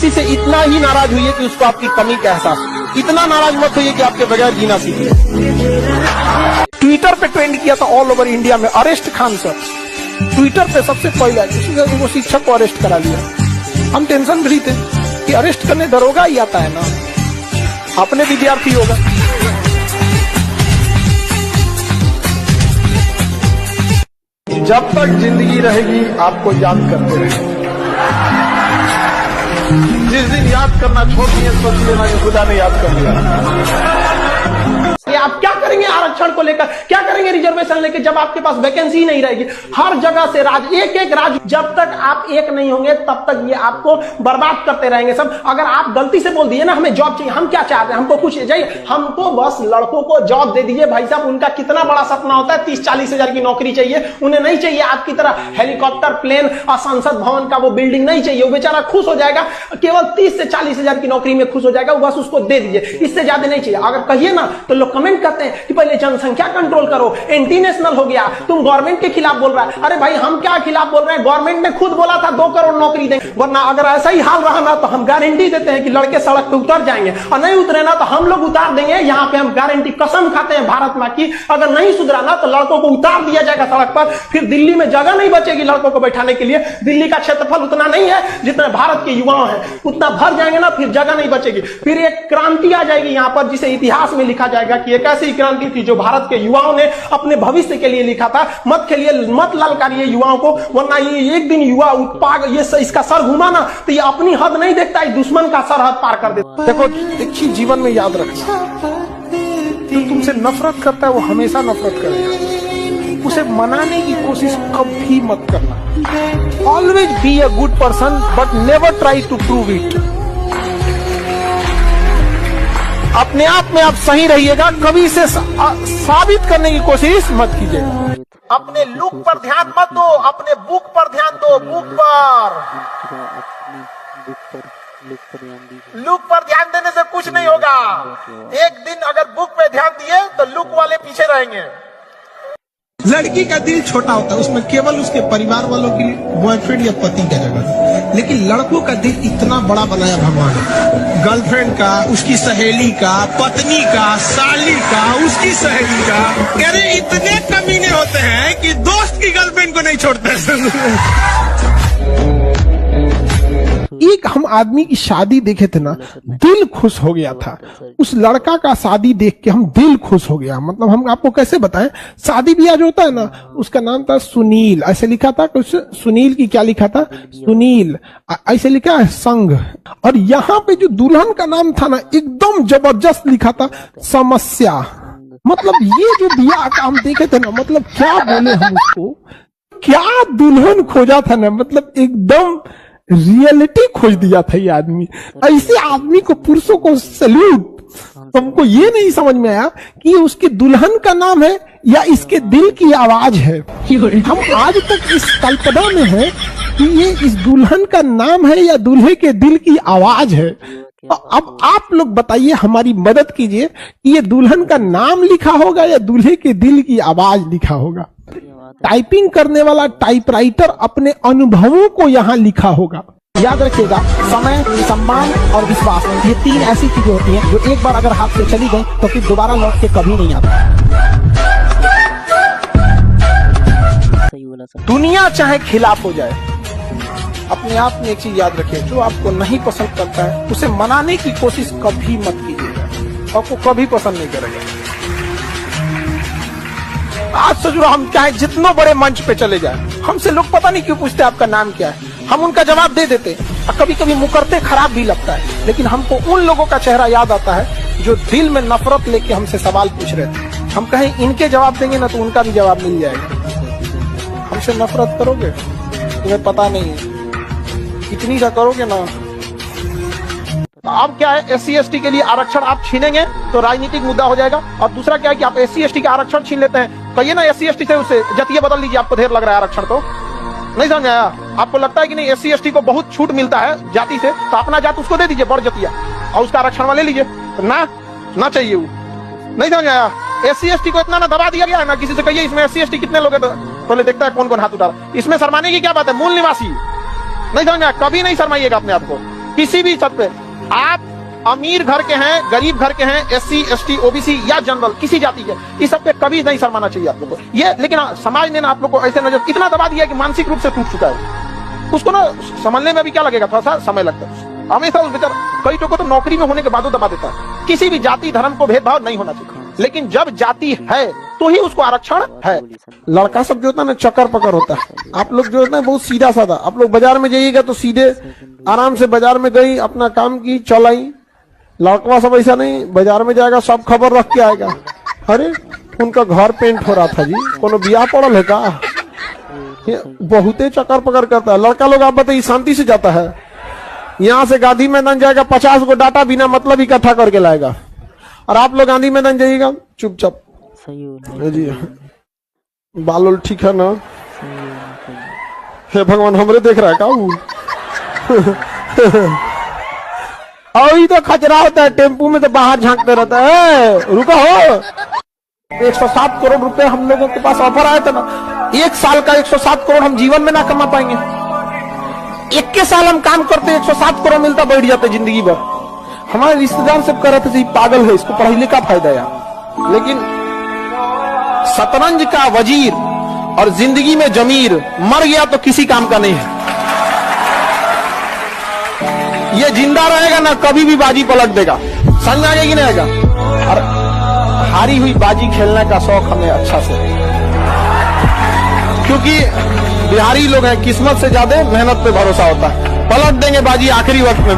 किसी से इतना ही नाराज हुई है कि उसको आपकी कमी का एहसास, इतना नाराज मत होइए कि आपके बगैर जीना सीखे। ट्विटर पे ट्रेंड किया था ऑल ओवर इंडिया में, अरेस्ट खान सर ट्विटर पे सबसे पहले किसी ने वो शिक्षक को अरेस्ट करा लिया। हम टेंशन फ्री थे कि अरेस्ट करने दरोगा ही आता है ना, अपने विद्यार्थी होगा। जब तक जिंदगी रहेगी आपको याद करते रहेंगे। जिस दिन याद करना छोड़ दिए सोच लेना कि खुदा ने याद कर लिया। आप क्या करेंगे आरक्षण को लेकर, क्या करेंगे रिजर्वेशन लेकर, जब आपके पास वैकेंसी नहीं रहेगी। हर जगह से राज, एक एक राज, जब तक आप एक नहीं होंगे तब तक ये आपको बर्बाद करते रहेंगे सब। अगर आप गलती से बोल दिए ना हमें जॉब चाहिए, हम क्या चाहते हैं, हमको कुछ चाहिए, हमको बस लड़कों को जॉब दे दीजिए। भाई साहब उनका कितना बड़ा सपना होता है 30-40 हजार की नौकरी चाहिए, उन्हें नहीं चाहिए आपकी तरह हेलीकॉप्टर, प्लेन और संसद भवन का वो बिल्डिंग नहीं चाहिए। वो बेचारा खुश हो जाएगा, केवल 30 से 40 हजार की नौकरी में खुश हो जाएगा, वो बस उसको दे दीजिए, इससे ज्यादा नहीं चाहिए। अगर कहिए ना तो लोग कमेंट करते हैं कि पहले जनसंख्या कंट्रोल करो, एंटी नेशनल हो गया, तुम गवर्नमेंट के खिलाफ बोल रहा है। अरे भाई हम क्या खिलाफ बोल रहे हैं, गवर्नमेंट ने खुद बोला था 2 करोड़ नौकरी देंगे। वरना अगर ऐसा ही हाल रहा ना तो हम गारंटी देते हैं कि लड़के सड़क पे उतर जाएंगे, और नहीं उतरे ना तो हम लोग उतार देंगे। यहाँ पे हम गारंटी कसम खाते हैं भारत मां की, अगर नहीं सुधरा ना तो लड़कों को उतार दिया जाएगा सड़क पर। फिर दिल्ली में जगह नहीं बचेगी लड़कों को बैठाने के लिए। दिल्ली का क्षेत्रफल उतना नहीं है जितना भारत के युवाओं है, उतना भर जाएंगे ना फिर जगह नहीं बचेगी। फिर एक क्रांति आ जाएगी यहाँ पर, जिसे इतिहास में लिखा जाएगा कि एक ऐसी क्रांति थी जो भारत के युवाओं ने अपने भविष्य के लिए लिखा था। मत खेलिए, मत ललकारिए युवाओं को, वरना ये एक दिन युवा उत्पाद ये इसका सर घुमा ना तो ये अपनी हद नहीं देखता है, दुश्मन का सरहद पार कर देता। देखो देखिए, जीवन में याद रखना, जो तुमसे नफरत करता है वो हमेशा नफरत करेगा। उसे मनाने की कोशिश कभी मत करना। Always be a good person but never try to prove it. अपने आप में आप सही रहिएगा, कभी इसे साबित करने की कोशिश मत कीजिएगा। अपने लुक पर ध्यान मत दो, अपने बुक पर ध्यान दो। लुक पर ध्यान देने से कुछ नहीं होगा। एक दिन अगर बुक पे ध्यान दिए तो लुक वाले पीछे रहेंगे। लड़की का दिल छोटा होता है, उसमें केवल उसके परिवार वालों की, बॉयफ्रेंड या पति का जगह। लेकिन लड़कों का दिल इतना बड़ा बनाया भगवान ने, गर्लफ्रेंड का, उसकी सहेली का, पत्नी का, साली का, उसकी सहेली का। अरे इतने कमीने होते हैं कि दोस्त की गर्लफ्रेंड को नहीं छोड़ते। एक हम आदमी की शादी देखे थे ना, दिल खुश हो गया था। उस लड़का का शादी देख के हम दिल खुश हो गया। मतलब हम आपको कैसे बताएं, शादी ब्याह जो होता है ना, उसका नाम था सुनील, ऐसे लिखा था। कुछ सुनील की क्या लिखा था, सुनील ऐसे लिखा है, संघ। और यहाँ पे जो दुल्हन का नाम था ना, एकदम जबरदस्त लिखा था, समस्या। मतलब ये जो ब्याह का हम देखे थे ना, मतलब क्या बोले हम उसको, क्या दुल्हन खोजा था ना, मतलब एकदम रियलिटी खोज दिया था ये आदमी। ऐसे आदमी को, पुरुषों को सैल्यूट। हमको ये नहीं समझ में आया कि उसके दुल्हन का नाम है या इसके दिल की आवाज है। हम आज तक इस कल्पना में है कि ये इस दुल्हन का नाम है या दूल्हे के दिल की आवाज है। अब आप लोग बताइए, हमारी मदद कीजिए कि ये दुल्हन का नाम लिखा होगा या दूल्हे के दिल की आवाज लिखा होगा। टाइपिंग करने वाला टाइपराइटर अपने अनुभवों को यहाँ लिखा होगा। याद रखिएगा, समय, सम्मान और विश्वास, ये 3 ऐसी चीजें होती हैं जो एक बार अगर हाथ से चली गई तो फिर दोबारा लौट के कभी नहीं आता। दुनिया चाहे खिलाफ हो जाए, अपने आप में एक चीज याद रखिए, जो आपको नहीं पसंद करता है उसे मनाने की कोशिश कभी मत कीजिएगा, आपको कभी पसंद नहीं करेगा। आज से जो हम चाहे जितने बड़े मंच पे चले जाए, हमसे लोग पता नहीं क्यों पूछते आपका नाम क्या है, हम उनका जवाब दे देते और कभी कभी मुकरते खराब भी लगता है। लेकिन हमको उन लोगों का चेहरा याद आता है जो दिल में नफरत लेके हमसे सवाल पूछ रहे थे। हम कहें इनके जवाब देंगे ना तो उनका भी जवाब मिल जाएगा। हमसे नफरत करोगे, तुम्हें पता नहीं है, इतनी सा करोगे ना। अब क्या है, SC/ST के लिए आरक्षण आप छीनेंगे तो राजनीतिक मुद्दा हो जाएगा। और दूसरा क्या है कि आप SC/ST का आरक्षण छीन लेते हैं, कहिए ना SC/ST से उसे जतिया बदल लीजिए, आपको ढेर लग रहा है आरक्षण। तो नहीं समझ आया, आपको लगता है कि नहीं SC/ST को बहुत छूट मिलता है जाति से, तो अपना जात उसको दे दीजिए, बड़ जतिया, और उसका आरक्षण ले लीजिए। ना चाहिए वो, नहीं समझ आया। SC/ST को इतना ना दबा दिया गया है ना, किसी से कहिए इसमें SC/ST कितने लोग हैं, तो पहले देखता है कौन कौन हाथ उठा रहा। इसमें शर्माने की क्या बात है, मूल निवासी, नहीं समझ आया, कभी नहीं शर्माइएगा अपने आप को। किसी भी छत पे आप अमीर घर के हैं, गरीब घर के हैं, SC ST OBC या जनरल किसी जाति के, इस सब पे कभी नहीं शर्माना चाहिए आप लोग को। ये लेकिन समाज ने ना आप लोग को ऐसे नजर इतना दबा दिया कि मानसिक रूप से टूट चुका है। उसको ना समझने में भी क्या लगेगा, थोड़ा सा समय लगता है। हमेशा उस बेचारा कई को तो नौकरी में होने के बाद दबा देता है। किसी भी जाति धर्म को भेदभाव नहीं होना चाहिए, लेकिन जब जाति है तो ही उसको आरक्षण है। लड़का सब जो होता है ना चक्कर पकड़ होता है। आप लोग जो है ना बहुत सीधा साधा, आप लोग बाजार में जाइएगा तो सीधे आराम से बाजार में गई, अपना काम की, चल आई। लड़का सब ऐसा नहीं, बाजार में जाएगा सब खबर रख के आएगा। अरे उनका घर पेंट हो रहा था जी, कोनो बियाह पड़ल है का? बहुते चक्कर पकड़ करता है लड़का लोग। आप बताइए शांति से जाता है, यहाँ से गांधी मैदान जाएगा 50 को डाटा बिना मतलब इकट्ठा करके लाएगा, और आप लोग गांधी मैदान जाइएगा चुपचाप जी। बाल ठीक है ना? हे भगवान हमरे देख रहा है का? और तो खचरा होता है टेम्पू में, तो बाहर झांकते रहता है। रुको हो, 107 करोड़ रुपए हम लोगों के पास ऑफर आया था ना, 1 साल का 107 करोड़ हम जीवन में ना कमा पाएंगे। 21 साल हम काम करते 107 करोड़ मिलता, बैठ जाते जिंदगी भर। हमारे रिश्तेदार सब कह रहे थे पागल है, इसको पढ़ाई का फायदा यार। लेकिन शतरंज का वजीर और जिंदगी में जमीर मर गया तो किसी काम का नहीं है। ये जिंदा रहेगा ना कभी भी बाजी पलट देगा, समझ में आ गया कि नहीं आएगा? और हारी हुई बाजी खेलने का शौक हमें अच्छा से, क्योंकि बिहारी लोग हैं, किस्मत से ज्यादा मेहनत पे भरोसा होता है। पलट देंगे बाजी आखिरी वक्त में।